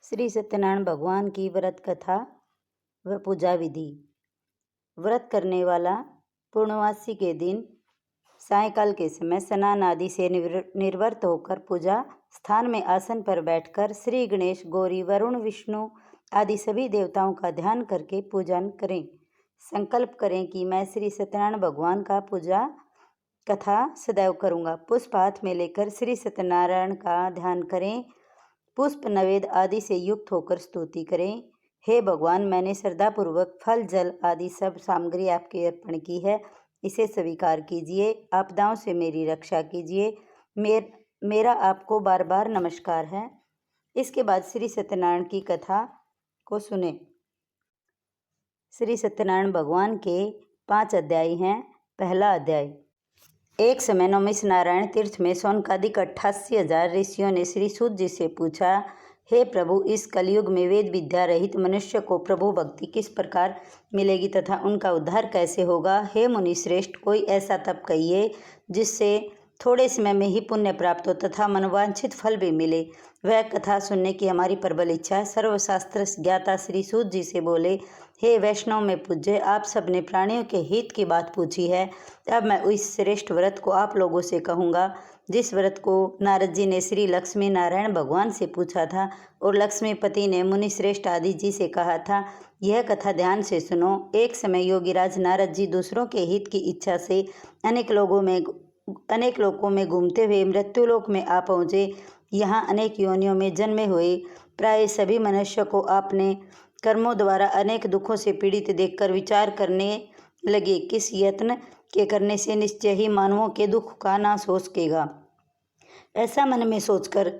श्री सत्यनारायण भगवान की व्रत कथा व पूजा विधि। व्रत करने वाला पूर्णवासी के दिन सायंकाल के समय स्नान आदि से निर्वृत्त होकर पूजा स्थान में आसन पर बैठकर श्री गणेश, गौरी, वरुण, विष्णु आदि सभी देवताओं का ध्यान करके पूजन करें। संकल्प करें कि मैं श्री सत्यनारायण भगवान का पूजा कथा सदैव करूँगा। पुष्प हाथ में लेकर श्री सत्यनारायण का ध्यान करें। पुष्प नैवेद्य आदि से युक्त होकर स्तुति करें। हे भगवान, मैंने श्रद्धापूर्वक फल, जल आदि सब सामग्री आपके अर्पण की है, इसे स्वीकार कीजिए। आपदाओं से मेरी रक्षा कीजिए। मेरा आपको बार बार नमस्कार है। इसके बाद श्री सत्यनारायण की कथा को सुने। श्री सत्यनारायण भगवान के 5 अध्याय हैं। पहला अध्याय। एक समय नौमिष नारायण तीर्थ में सौनकादिक 88,000 ऋषियों ने श्री सूत जी से पूछा, हे प्रभु, इस कलयुग में वेद विद्या रहित मनुष्य को प्रभु भक्ति किस प्रकार मिलेगी तथा उनका उद्धार कैसे होगा? हे मुनि श्रेष्ठ, कोई ऐसा तप कहिए जिससे थोड़े समय में ही पुण्य प्राप्त हो तथा मनोवांछित फल भी मिले। वह कथा सुनने की हमारी प्रबल इच्छा है। सर्वशास्त्र ज्ञाता श्री सूत जी से बोले, हे वैष्णव में पूज्य, आप सबने प्राणियों के हित की बात पूछी है। अब मैं इस श्रेष्ठ व्रत को आप लोगों से कहूँगा, जिस व्रत को नारद जी ने श्री लक्ष्मी नारायण भगवान से पूछा था और लक्ष्मीपति ने मुनि श्रेष्ठ आदि जी से कहा था। यह कथा ध्यान से सुनो। एक समय योगीराज नारद जी दूसरों के हित की इच्छा से अनेक लोकों में घूमते हुए मृत्युलोक में आ पहुँचे। यहाँ अनेक योनियों में जन्मे हुए प्राय सभी मनुष्य को आपने कर्मों द्वारा अनेक दुखों से पीड़ित देखकर विचार करने लगे, किस यत्न के करने से निश्चय ही मानवों के दुख का नाश हो सकेगा। ऐसा मन में सोचकर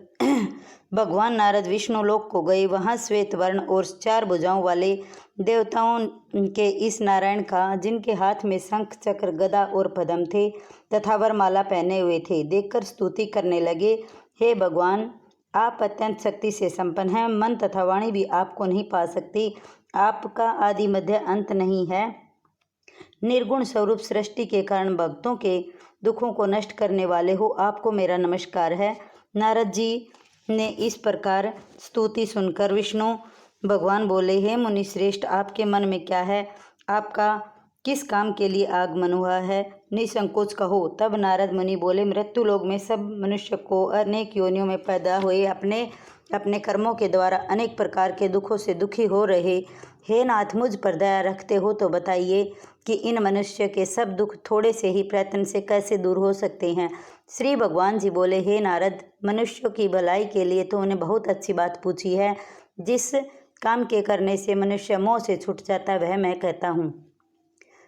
भगवान नारद विष्णु लोक को गए। वहाँ श्वेत वर्ण और 4 भुजाओं वाले देवताओं के इस नारायण का, जिनके हाथ में शंख, चक्र, गदा और पद्म थे तथा वरमाला पहने हुए थे, देखकर स्तुति करने लगे। हे भगवान, आप अत्यंत शक्ति से संपन्न हैं। मन तथा वाणी भी आपको नहीं पा सकती। आपका आदि मध्य अंत नहीं है। निर्गुण स्वरूप सृष्टि के कारण भक्तों के दुखों को नष्ट करने वाले हो, आपको मेरा नमस्कार है। नारद जी ने इस प्रकार स्तुति सुनकर विष्णु भगवान बोले, हे मुनि श्रेष्ठ, आपके मन में क्या है? आपका किस काम के लिए आगमन हुआ है? निसंकोच कहो। तब नारद मुनि बोले, मृत्यु लोक में सब मनुष्य को अनेक योनियों में पैदा हुए अपने कर्मों के द्वारा अनेक प्रकार के दुखों से दुखी हो रहे। हे नाथ, मुझ पर दया रखते हो तो बताइए कि इन मनुष्य के सब दुख थोड़े से ही प्रयत्न से कैसे दूर हो सकते हैं? श्री भगवान जी बोले, हे नारद, मनुष्यों की भलाई के लिए तो उन्हें बहुत अच्छी बात पूछी है। जिस काम के करने से मनुष्य मोह से छूट जाता है, वह मैं कहता हूँ।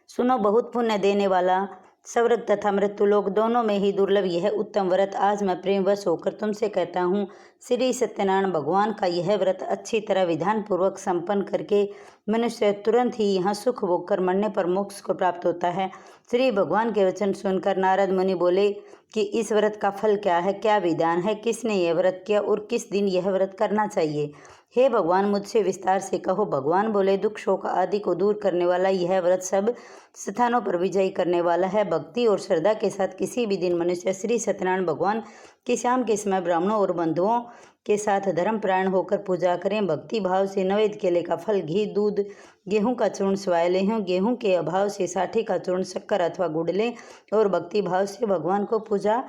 सुनो, बहुत पुण्य देने वाला स्वर्ग तथा मृत्युलोक दोनों में ही दुर्लभ यह उत्तम व्रत आज मैं प्रेमवश होकर तुमसे कहता हूँ। श्री सत्यनारायण भगवान का यह व्रत अच्छी तरह विधान पूर्वक संपन्न करके मनुष्य तुरंत ही यहाँ सुख भोग कर मरने पर मोक्ष को प्राप्त होता है। श्री भगवान के वचन सुनकर नारद मुनि बोले कि इस व्रत का फल क्या है, क्या विधान है, किसने यह व्रत किया और किस दिन यह व्रत करना चाहिए? हे भगवान, मुझसे विस्तार से कहो। भगवान बोले, दुख शोक आदि को दूर करने वाला यह व्रत सब स्थानों पर विजयी करने वाला है। भक्ति और श्रद्धा के साथ किसी भी दिन मनुष्य श्री सत्यनारायण भगवान की शाम के समय ब्राह्मणों और बंधुओं के साथ धर्मपरायण होकर पूजा करें। भक्ति भाव से नैवेद्य केले का फल, घी, दूध, गेहूं का चूर्ण स्वाय लें। गेहूं के अभाव से साठी का चूर्ण, शक्कर अथवा गुड़ लें और भक्ति भाव से भगवान को पूजा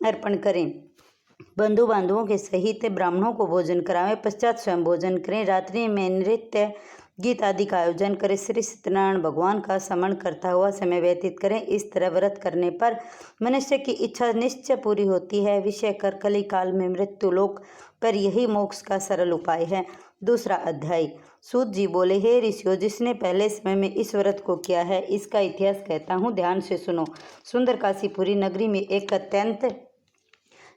अर्पण करें। बंधु बांधवों के सहित ब्राह्मणों को भोजन करावें, पश्चात स्वयं भोजन करें। रात्रि में नृत्य गीत आदि का आयोजन करें। श्री सत्यनारायण भगवान का स्मरण करता हुआ समय व्यतीत करें। इस तरह व्रत करने पर मनुष्य की इच्छा निश्चय पूरी होती है। विषय कर कली काल में मृत्यु लोक पर यही मोक्ष का सरल उपाय है। दूसरा अध्याय। सूत जी बोले, हे ऋषियों, जिसने पहले समय में इस व्रत को किया है, इसका इतिहास कहता हूँ, ध्यान से सुनो। सुंदर काशीपुरी नगरी में एक अत्यंत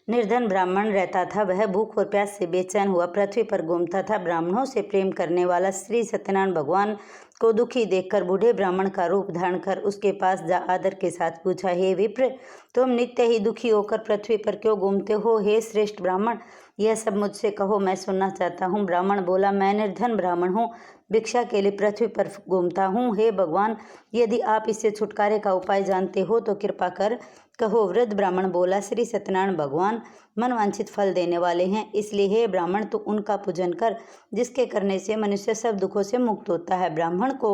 निर्धन ब्राह्मण रहता था। वह भूख और प्यास से बेचैन हुआ पृथ्वी पर घूमता था। ब्राह्मणों से प्रेम करने वाला श्री सत्यनारायण भगवान को दुखी देखकर बूढ़े ब्राह्मण का रूप धारण कर उसके पास जा आदर के साथ पूछा, हे विप्र, तुम नित्य ही दुखी होकर पृथ्वी पर क्यों घूमते हो? हे श्रेष्ठ ब्राह्मण, यह सब मुझसे कहो, मैं सुनना चाहता हूँ। ब्राह्मण बोला, मैं निर्धन ब्राह्मण हूँ, भिक्षा के लिए पृथ्वी पर घूमता हूँ। हे भगवान, यदि आप इससे छुटकारे का उपाय जानते हो तो कृपा कर कहो। वृद्ध ब्राह्मण बोला, श्री सत्यनारायण भगवान मनवांछित फल देने वाले हैं, इसलिए हे ब्राह्मण तू उनका पूजन कर, जिसके करने से मनुष्य सब दुखों से मुक्त होता है। ब्राह्मण को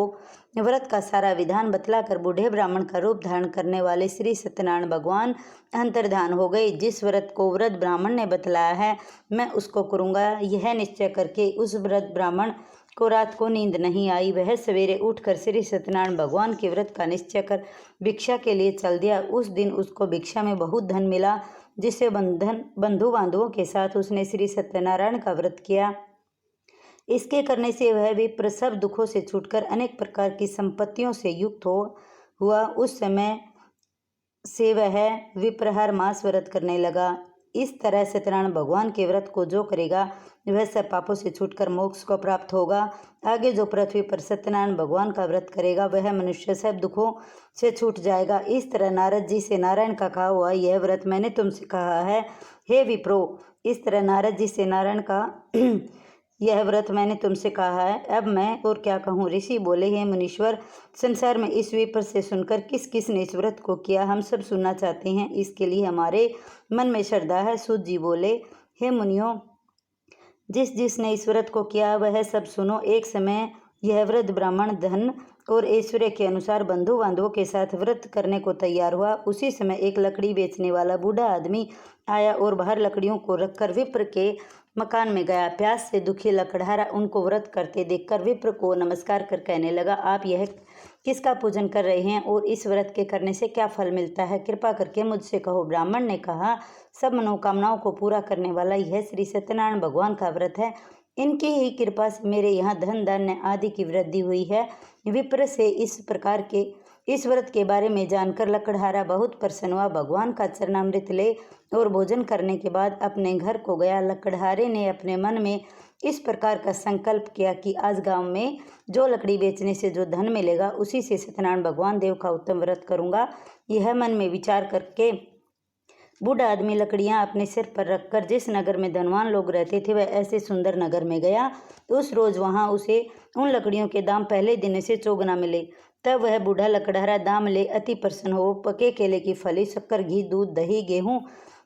व्रत का सारा विधान बतलाकर बूढ़े ब्राह्मण का रूप धारण करने वाले श्री सत्यनारायण भगवान अंतर्धान हो गए। जिस व्रत को वृद्ध ब्राह्मण ने बतलाया है मैं उसको करूँगा, यह निश्चय करके उस वृद्ध ब्राह्मण को रात को नींद नहीं आई। वह सवेरे उठकर श्री सत्यनारायण भगवान के व्रत का निश्चय कर भिक्षा के लिए चल दिया। उस दिन उसको भिक्षा में बहुत धन मिला, जिससे बंधु बांधवों के साथ उसने श्री सत्यनारायण का व्रत किया। इसके करने से वह विप्र सब दुखों से छूटकर अनेक प्रकार की संपत्तियों से युक्त हुआ। उस समय से वह विप्र हर मास व्रत करने लगा। इस तरह सत्यनारायण भगवान के व्रत को जो करेगा वह सब पापों से छूटकर मोक्ष को प्राप्त होगा। आगे जो पृथ्वी पर सत्यनारायण भगवान का व्रत करेगा वह मनुष्य सब दुखों से छूट जाएगा। इस तरह नारद जी से नारायण का कहा हुआ यह व्रत मैंने तुमसे कहा है, हे विप्रो। इस तरह नारद जी से नारायण का यह व्रत मैंने तुमसे कहा है, अब मैं और क्या कहूँ। ऋषि बोले, हे मुनीश्वर, संसार में इस विप्र से सुनकर किस किस ने इस व्रत को किया हम सब सुनना चाहते हैं, इसके लिए हमारे मन में श्रद्धा है। सूत जी बोले, हे मुनियों, जिस जिसने इस व्रत को किया वह सब सुनो। एक समय यह वृद्ध ब्राह्मण धन और ऐश्वर्य के अनुसार बंधु बांधवों के साथ व्रत करने को तैयार हुआ। उसी समय एक लकड़ी बेचने वाला बूढ़ा आदमी आया और बाहर लकड़ियों को रखकर विप्र के मकान में गया। प्यास से दुखी लकड़हारा उनको व्रत करते देखकर विप्र को नमस्कार कर कहने लगा, आप यह किसका पूजन कर रहे हैं और इस व्रत के करने से क्या फल मिलता है, कृपा करके मुझसे कहो। ब्राह्मण ने कहा, सब मनोकामनाओं को पूरा करने वाला यह श्री सत्यनारायण भगवान का व्रत है, इनकी ही कृपा से मेरे यहाँ धन धान्य आदि की वृद्धि हुई है। विप्र से इस प्रकार के इस व्रत के बारे में जानकर लकड़हारा बहुत प्रसन्न हुआ। भगवान का चरणामृत ले और भोजन करने के बाद अपने घर को गया। लकड़हारे ने अपने मन में इस प्रकार का संकल्प किया कि आज गांव में जो लकड़ी बेचने से जो धन मिलेगा उसी से सत्यनारायण भगवान देव का उत्तम व्रत करूँगा। यह मन में विचार करके बूढ़ा आदमी लकड़ियां अपने सिर पर रखकर जिस नगर में धनवान लोग रहते थे वह ऐसे सुंदर नगर में गया। उस रोज वहां उसे उन लकड़ियों के दाम पहले दिन से चौगुना मिले। तब वह बूढ़ा लकड़हारा दाम ले अति प्रसन्न हो पके केले की फली, शक्कर, घी, दूध, दही, गेहूं,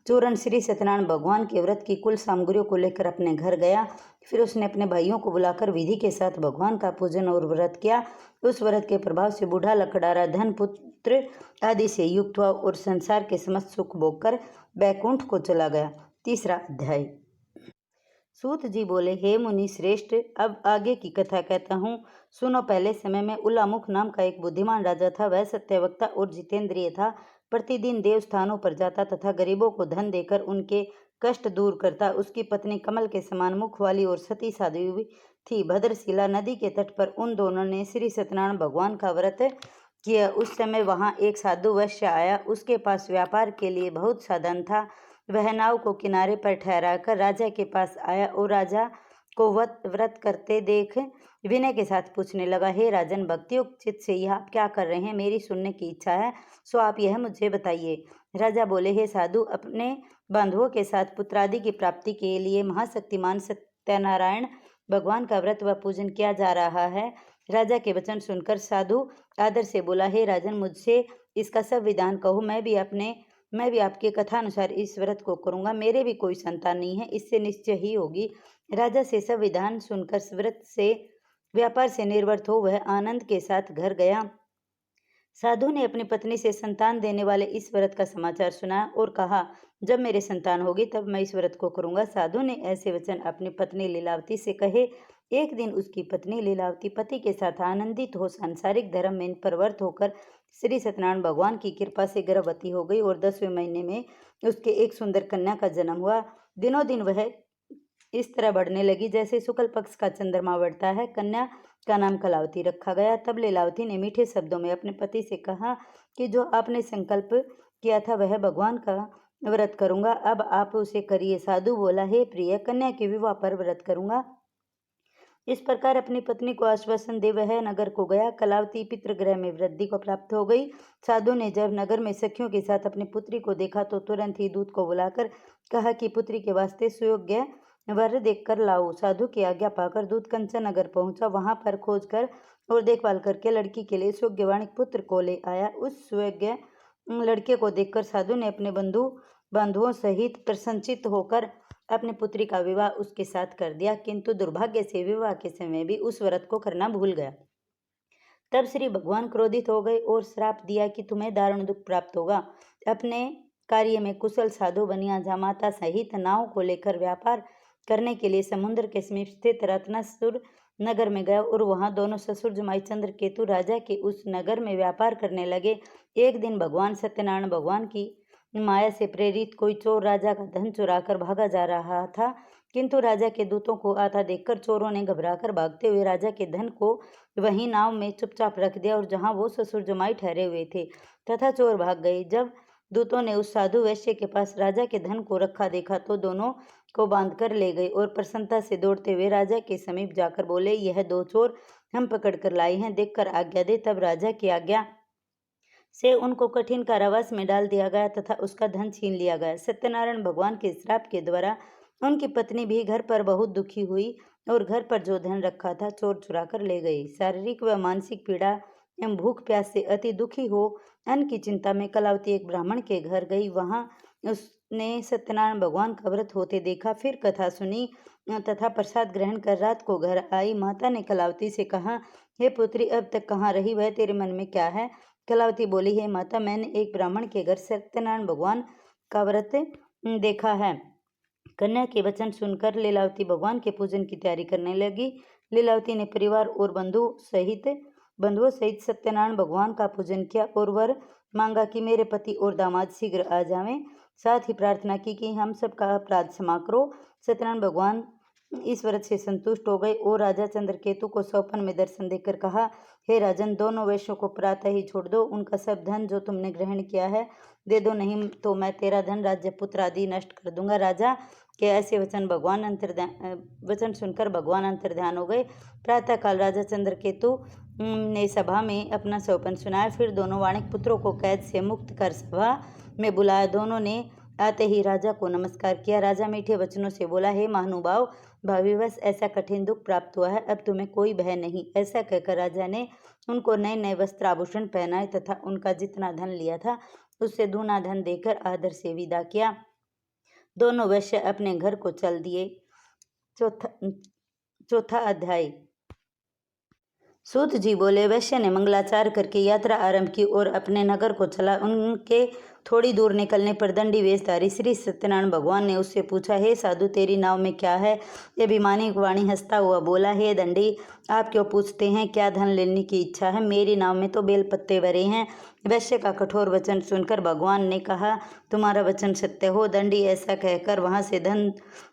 चूर्ण श्री सत्यनारायण भगवान के व्रत की कुल सामग्रियों को लेकर अपने घर गया। फिर उसने अपने भाइयों को बुलाकर विधि के साथ भगवान का पूजन और व्रत किया। उस व्रत के प्रभाव से बूढ़ा लकड़हारा धन, पुत्र आदि से युक्त हुआ और संसार के समस्त सुख भोगकर बैकुंठ को चला गया। तीसरा अध्याय। सूत जी बोले, हे मुनि श्रेष्ठ, अब आगे की कथा कहता हूँ, सुनो। पहले समय में उलामुख नाम का एक बुद्धिमान राजा था। वह सत्यवक्ता और जितेंद्रिय था। प्रतिदिन देवस्थानों पर जाता तथा गरीबों को धन देकर उनके कष्ट दूर करता। उसकी पत्नी कमल के समान मुख वाली और सती साध्वी थी। भद्रशिला नदी के तट पर उन दोनों ने श्री सत्यनारायण भगवान का व्रत किया। उस समय वहां एक साधु वैश्य आया। उसके पास व्यापार के लिए बहुत साधन था। वह नाव को किनारे पर ठहराकर राजा के पास आया और राजा को व्रत करते देख विनय के साथ पूछने लगा, हे राजन, भक्तियुक्त चित्त से यह आप क्या कर रहे हैं, मेरी सुनने की इच्छा है, सो आप यह मुझे बताइए। राजा बोले, हे साधु, अपने बांधवों के साथ पुत्रादि की प्राप्ति के लिए महाशक्तिमान सत्यनारायण भगवान का व्रत व पूजन किया जा रहा है। राजा के वचन सुनकर साधु आदर से बोला, हे राजन, मुझसे इसका सब विधान कहो, मैं भी आपकी कथानुसार इस व्रत को करूंगा। मेरे भी कोई संतान नहीं है, इससे निश्चय ही होगी। राजा से सब विधान सुनकर व्रत से व्यापार से निर्वृत्त हो वह आनंद के साथ घर गया। साधु ने अपनी पत्नी से संतान देने वाले इस व्रत का समाचार सुना और कहा, जब मेरे संतान होगी तब मैं इस व्रत को करूंगा। साधु ने ऐसे वचन अपनी पत्नी लीलावती से कहे। एक दिन उसकी पत्नी लीलावती पति के साथ आनंदित हो सांसारिक धर्म में प्रवृत्त होकर श्री सत्यनारायण भगवान की कृपा से गर्भवती हो गई और 10वें महीने में उसके एक सुंदर कन्या का जन्म हुआ। दिनों दिन वह इस तरह बढ़ने लगी जैसे शुक्ल पक्ष का चंद्रमा बढ़ता है। कन्या का नाम कलावती रखा गया। तब लीलावती ने मीठे शब्दों में अपने पति से कहा कि जो आपने संकल्प किया था वह भगवान का व्रत करूंगा, अब आप उसे करिए। साधु बोला, हे प्रिय, कन्या के विवाह पर व्रत करूंगा। इस प्रकार अपनी पत्नी को आश्वासन दे वह नगर को गया। कलावती पितृगृह में वृद्धि को प्राप्त हो गई। साधु ने जब नगर में सखियों के साथ अपनी पुत्री को देखा तो तुरंत ही दूत को बुलाकर कहा कि पुत्री के वास्ते सुयोग्य वर देखकर लाओ। साधु की आज्ञा पाकर दूत कंचन नगर पहुंचा। वहां पर खोज कर और देखभाल करके लड़की के लिए सुयोग्य वाणिक पुत्र को ले आया। उस सुयोग्य लड़के को देखकर साधु ने अपने बंधुओं सहित प्रसन्नचित्त होकर अपनी पुत्री का विवाह उसके साथ कर दिया, किंतु दुर्भाग्य से विवाह के समय भी उस व्रत को करना भूल गया। तब श्री भगवान क्रोधित हो गए और श्राप दिया कि तुम्हें दारुण दुख प्राप्त होगा। अपने कार्य में कुशल साधु बनिया जामाता सहित नाव को लेकर व्यापार करने के लिए समुद्र के समीप स्थित रत्नासुर नगर में गया और वहां दोनों ससुर जमाई चंद्रकेतु राजा के उस नगर में व्यापार करने लगे। एक दिन भगवान सत्यनारायण भगवान की माया से प्रेरित कोई चोर राजा का धन चुराकर भागा जा रहा था, किंतु राजा के दूतों को आता देखकर चोरों ने घबराकर भागते हुए राजा के धन को वहीं नाव में चुपचाप रख दिया और जहां वो ससुर जमाई ठहरे हुए थे तथा चोर भाग गए। जब दूतों ने उस साधु वैश्य के पास राजा के धन को रखा देखा तो दोनों को बांधकर ले गए और प्रसन्नता से दौड़ते हुए राजा के समीप जाकर बोले, यह 2 चोर हम पकड़ कर लाए हैं, देखकर आज्ञा दे। तब राजा की आज्ञा से उनको कठिन कारावास में डाल दिया गया तथा उसका धन छीन लिया गया। सत्यनारायण भगवान के श्राप के द्वारा उनकी पत्नी भी घर पर बहुत दुखी हुई और घर पर जो धन रखा था चोर चुरा कर ले गई। शारीरिक व मानसिक पीड़ा एवं भूख प्यास से अति दुखी हो अन्न की चिंता में कलावती एक ब्राह्मण के घर गई। वहां उसने सत्यनारायण भगवान का व्रत होते देखा, फिर कथा सुनी तथा प्रसाद ग्रहण कर रात को घर आई। माता ने कलावती से कहा, हे पुत्री, अब तक कहाँ रही, वह तेरे मन में क्या है? कलावती बोली, हे माता, मैंने एक ब्राह्मण के घर सत्यनारायण भगवान का व्रत देखा है। कन्या के वचन सुनकर लीलावती भगवान के पूजन की तैयारी करने लगी। लीलावती ने परिवार और बंधुओं सहित सत्यनारायण भगवान का पूजन किया और वर मांगा कि मेरे पति और दामाद शीघ्र आ जावें। साथ ही प्रार्थना की कि हम सबका अपराध क्षमा करो। सत्यनारायण भगवान इस व्रत से संतुष्ट हो गए और राजा चंद्रकेतु को स्वप्न में दर्शन देकर कहा, हे राजन, दोनों वैश्यों को प्रातः ही छोड़ दो। उनका सब धन जो तुमने ग्रहण किया है दे दो, नहीं तो मैं तेरा धन, राज्य, पुत्र आदि नष्ट कर दूंगा। राजा के ऐसे वचन सुनकर भगवान अंतर्ध्यान हो गए। प्रातःकाल राजा चंद्रकेतु ने सभा में अपना स्वप्न सुनाया। फिर दोनों वाणिक पुत्रों को कैद से मुक्त कर सभा में बुलाया। दोनों ने आते ही राजा को नमस्कार किया। राजा मीठे वचनों से बोला, हे महानुभाव, भाविवश ऐसा कठिन दुख प्राप्त हुआ है, अब तुम्हें कोई भय नहीं। ऐसा कहकर राजा ने उनको नए नए वस्त्र आभूषण पहनाए तथा उनका जितना धन लिया था उससे दूना धन देकर आदर से विदा किया। दोनों वैश्य अपने घर को चल दिए। चौथा अध्याय। सूत जी बोले, वैश्य ने मंगलाचार करके यात्रा आरंभ की और अपने नगर को चला। उनके थोड़ी दूर निकलने पर दंडी वेशधारी श्री सत्यनारायण भगवान ने उससे पूछा, हे साधु, तेरी नाव में क्या है? ये अभिमानी वाणी हंसता हुआ बोला, हे दंडी, आप क्यों पूछते हैं? क्या धन लेने की इच्छा है? मेरी नाव में तो बेलपत्ते भरे हैं। वैश्य का कठोर वचन सुनकर भगवान ने कहा, तुम्हारा वचन सत्य हो। दंडी ऐसा कहकर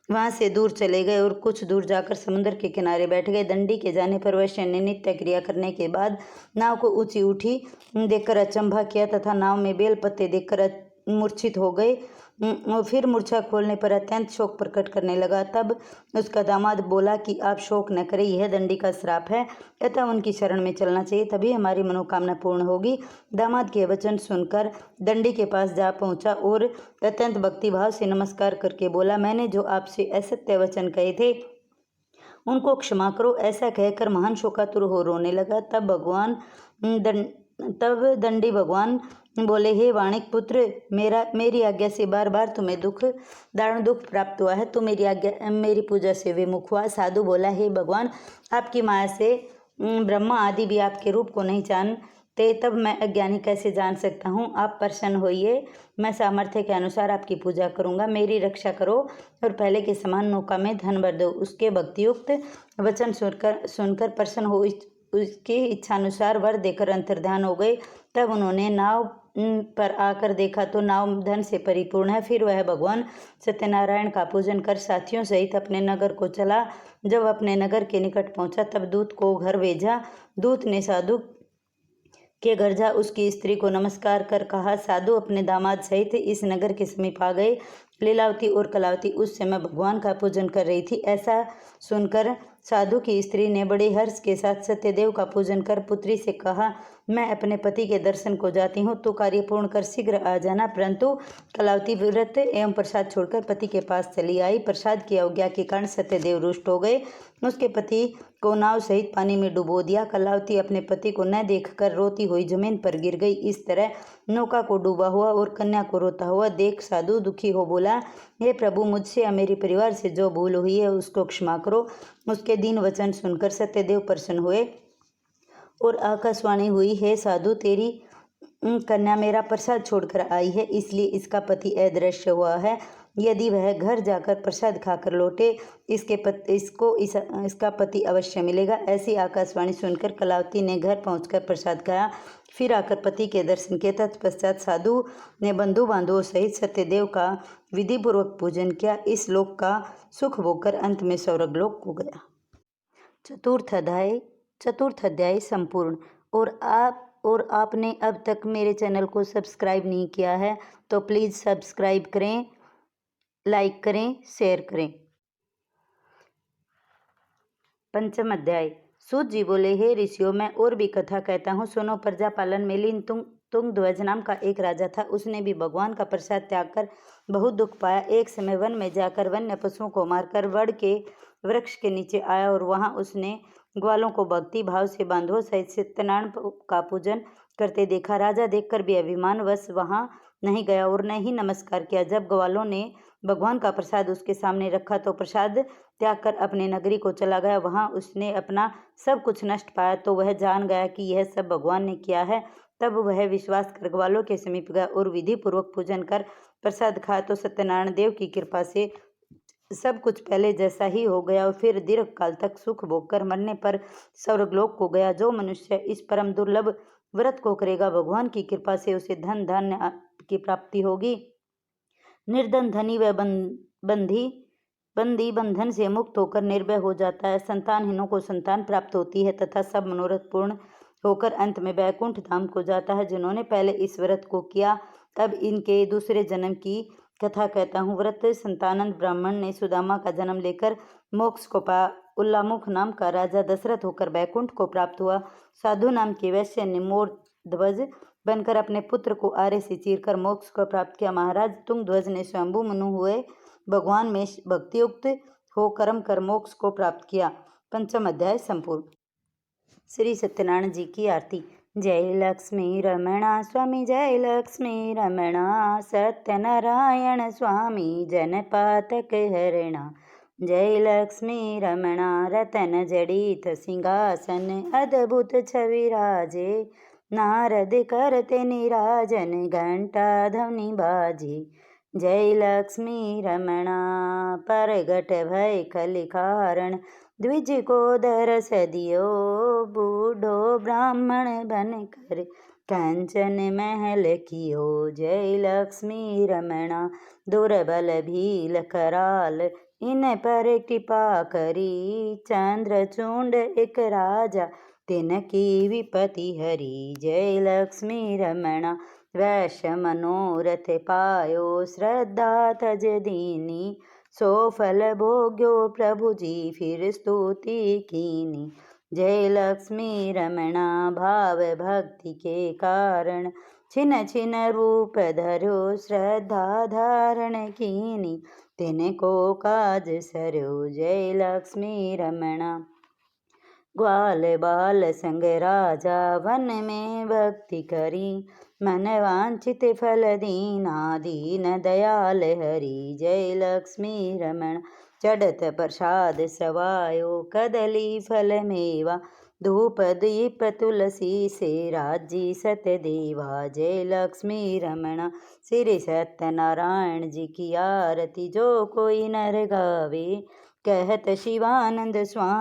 वहां से दूर चले गए और कुछ दूर जाकर समुद्र के किनारे बैठ गए। दंडी के जाने पर वैश्य ने नित्य क्रिया करने के बाद नाव को ऊंची उठी देखकर अचंभा किया तथा नाव में बेलपत्ते देखकर मूर्छित हो गए और फिर मूर्छा खोलने पर अत्यंत शोक प्रकट करने लगा। तब उसका दामाद बोला कि आप शोक न करें, यह दंडी का श्राप है, अतः उनकी शरण में चलना चाहिए, तभी हमारी मनोकामना पूर्ण होगी। दामाद के वचन सुनकर दंडी के पास जा पहुंचा और अत्यंत भक्तिभाव से नमस्कार करके बोला, मैंने जो आपसे असत्य वचन कहे थे उनको क्षमा करो। ऐसा कहकर महान शोकातुर हो रोने लगा। तब दंडी भगवान बोले, हे वाणिक पुत्र, मेरी आज्ञा से बार बार तुम्हें दारुण दुख प्राप्त हुआ है, तो मेरी पूजा से विमुख हुआ। साधु बोला, हे भगवान, आपकी माया से ब्रह्मा आदि भी आपके रूप को नहीं जानते, तब मैं अज्ञानी कैसे जान सकता हूँ? आप प्रसन्न होइए, मैं सामर्थ्य के अनुसार आपकी पूजा करूँगा। मेरी रक्षा करो और पहले के समान नौका में धन भर दो। उसके भक्तियुक्त वचन सुनकर प्रसन्न हो उसकी इच्छानुसार वर देकर अंतर्ध्यान हो गए। तब उन्होंने नाव पर आकर देखा तो नाव धन से परिपूर्ण है। फिर वह भगवान सत्यनारायण का पूजन कर साथियों सहित अपने नगर को चला। जब अपने नगर के निकट पहुंचा तब दूत को घर भेजा। दूत ने साधु के घर जा उसकी स्त्री को नमस्कार कर कहा, साधु अपने दामाद सहित इस नगर के समीप आ गए। लीलावती और कलावती उस समय भगवान का पूजन कर रही थी। ऐसा सुनकर साधु की स्त्री ने बड़े हर्ष के साथ सत्यदेव का पूजन कर पुत्री से कहा, मैं अपने पति के दर्शन को जाती हूँ, तो कार्य पूर्ण कर शीघ्र आ जाना। परंतु कलावती व्रत एवं प्रसाद छोड़कर पति के पास चली आई। प्रसाद की अवज्ञा के कारण सत्यदेव रुष्ट हो गए। उसके पति को नाव सहित पानी में डुबो दिया। कलावती अपने पति को न देखकर रोती हुई जमीन पर गिर गई। इस तरह नौका को डूबा हुआ और कन्या को रोता हुआ देख साधु दुखी हो बोला, हे प्रभु, मुझसे या मेरे परिवार से जो भूल हुई है उसको क्षमा करो। उसके दीन वचन सुनकर सत्यदेव प्रसन्न हुए और आकाशवाणी हुई, हे साधु, तेरी कन्या मेरा प्रसाद छोड़कर आई है, इसलिए इसका पति अदृश्य हुआ है। यदि वह घर जाकर प्रसाद खाकर लौटे, इसका पति अवश्य मिलेगा। ऐसी आकाशवाणी सुनकर कलावती ने घर पहुंचकर प्रसाद खाया, फिर आकर पति के दर्शन किए। तत्पश्चात साधु ने बंधु बांधवों सहित सत्यदेव का विधिपूर्वक पूजन किया। इस लोक का सुख भोगकर अंत में स्वर्गलोक को गया। चतुर्थ अध्याय संपूर्ण। और आपने अब तक मेरे चैनल को सब्सक्राइब नहीं किया है तो प्लीज़ सब्सक्राइब करें, लाइक करें, शेयर करें। पंचम अध्याय। सूत जी बोले, हे ऋषियों, मैं और भी कथा कहता हूँ, सुनो। प्रजा पालन में लीन तुंगध्वज नाम का एक राजा था। उसने भी भगवान का प्रसाद त्याग कर बहुत दुख पाया। एक समय वन में जाकर वन्य पशुओं को मारकर वड़ के वृक्ष के नीचे आया और वहां उसने ग्वालों को भक्ति भाव से बांधवों सहित सत्यनारायण का पूजन करते देखा। राजा देखकर भी अभिमानवश वहां नहीं गया और न ही नमस्कार किया। जब ग्वालों ने भगवान का प्रसाद उसके सामने रखा तो प्रसाद त्याग कर अपने नगरी को चला गया। वहां उसने अपना सब कुछ नष्ट पाया तो वह जान गया कि यह सब भगवान ने किया है। तब वह विश्वास कर ग्वालों के समीप गया और विधि पूर्वक पूजन कर प्रसाद खाया तो सत्यनारायण देव की कृपा से सब कुछ पहले जैसा ही हो गया और फिर दीर्घ काल तक सुख भोग कर मरने पर स्वर्गलोक को गया। जो मनुष्य इस परम दुर्लभ व्रत को करेगा, भगवान की कृपा से उसे धन धान्य की प्राप्ति होगी। निर्धन धनी व बंदी बंधन से मुक्त होकर निर्भय हो जाता है। संतानहीनों को संतान प्राप्त होती है तथा सब मनोरथ पूर्ण होकर अंत में वैकुंठ धाम को जाता है। जिन्होंने पहले इस व्रत को किया, अब इनके दूसरे जन्म की कथा कहता हूँ। व्रत संतानंद ब्राह्मण ने सुदामा का जन्म लेकर मोक्ष को पाया। उल्लामुख नाम का राजा दशरथ होकर वैकुंठ को प्राप्त हुआ। साधु नाम के वैश्य ने मोर ध्वज बनकर अपने पुत्र को आरे से चीरकर मोक्ष को प्राप्त किया। महाराज तुंगध्वज ने स्वयंभू मनु हुए भगवान में भक्तियुक्त हो कर्म कर मोक्ष को प्राप्त किया। पंचम अध्याय संपूर्ण। श्री सत्यनारायण जी की आरती। जय लक्ष्मी रमणा स्वामी, जय लक्ष्मी रमणा, सत्यनारायण स्वामी जनपातक हरणा। जय लक्ष्मी रमणा, रतन जड़ित सिंहासन, अद्भुत छवि राजे, नारद करते निराजन, घंटा ध्वनि बाजे। जय लक्ष्मी रमणा, परगट भय कलिकारण, द्विज को दरस दियो, बूढ़ो ब्राह्मण बनकर कंचन महल कियो। जय लक्ष्मी रमणा, दुर्बल भील कराल, इन पर कृपा करी, चंद्रचूंड एक राजा, तिनकी विपति हरी। जय लक्ष्मी रमणा, वैश्य मनोरथ पायो, श्रद्धा तज दीनी, सो फल भोग्यो प्रभु जी, फिर स्तुति कीनी। जय लक्ष्मी रमणा, भाव भक्ति के कारण, छिन छिन रूप धरो, श्रद्धा धारण कीनी, तिनको काज सरयो। जय लक्ष्मी रमणा, ग्वाल बाल संग राजा, वन में भक्ति करी, मन वांछित फल दीना, दीन दयाल हरि। जय लक्ष्मी रमण, चढ़त प्रसाद सवायो, कदली फल मेवा, धूप दीप तुलसी से, राजी सतदेवा। जय लक्ष्मी रमण, श्री सत्यनारायण जी की आरती, जो कोई नर गावे, कहत शिवानंद स्वामी।